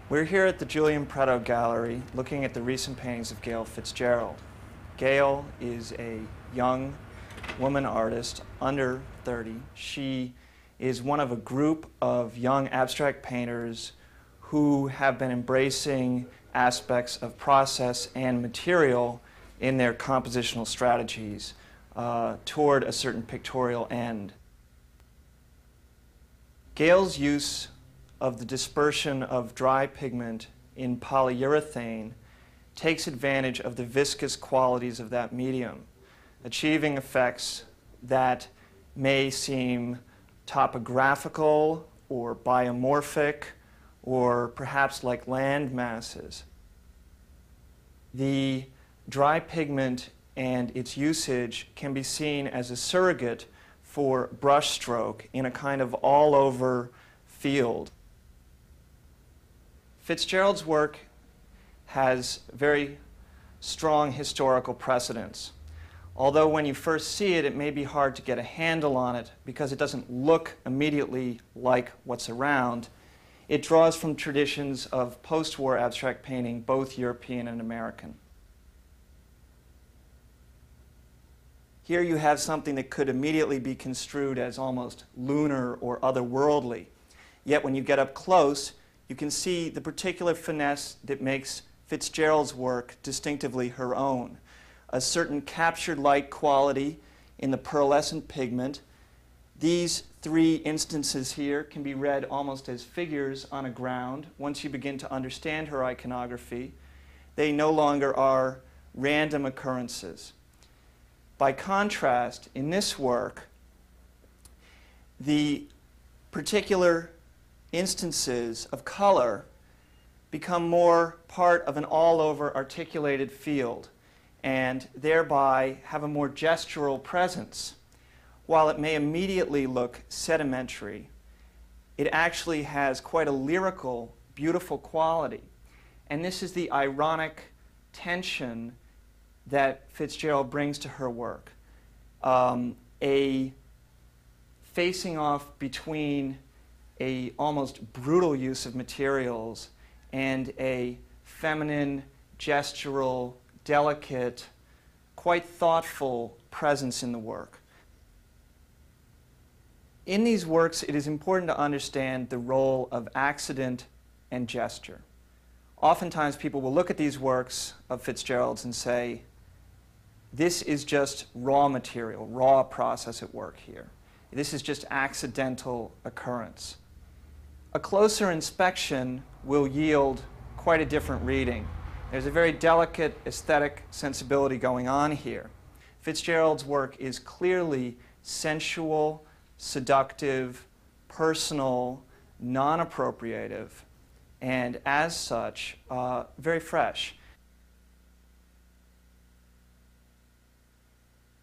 We're here at the Julian Pretto Gallery looking at the recent paintings of Gail Fitzgerald. Gail is a young woman artist, under 30. She is one of a group of young abstract painters who have been embracing aspects of process and material in their compositional strategies toward a certain pictorial end. Gail's use of the dispersion of dry pigment in polyurethane takes advantage of the viscous qualities of that medium, achieving effects that may seem topographical or biomorphic or perhaps like land masses. The dry pigment and its usage can be seen as a surrogate for brushstroke in a kind of all-over field. Fitzgerald's work has very strong historical precedence. Although when you first see it, it may be hard to get a handle on it because it doesn't look immediately like what's around. It draws from traditions of post-war abstract painting, both European and American. Here you have something that could immediately be construed as almost lunar or otherworldly. Yet when you get up close, you can see the particular finesse that makes Fitzgerald's work distinctively her own. A certain captured light quality in the pearlescent pigment. These three instances here can be read almost as figures on a ground. Once you begin to understand her iconography, they no longer are random occurrences. By contrast, in this work, the particular instances of color become more part of an all-over articulated field and thereby have a more gestural presence. While it may immediately look sedimentary, it actually has quite a lyrical, beautiful quality. And this is the ironic tension that Fitzgerald brings to her work. A facing off between a almost brutal use of materials and a feminine, gestural, delicate, quite thoughtful presence in the work. In these works, it is important to understand the role of accident and gesture. Oftentimes people will look at these works of Fitzgerald's and say, this is just raw material, raw process at work here. This is just accidental occurrence. A closer inspection will yield quite a different reading. There's a very delicate aesthetic sensibility going on here. Fitzgerald's work is clearly sensual, seductive, personal, non-appropriative, and as such, very fresh.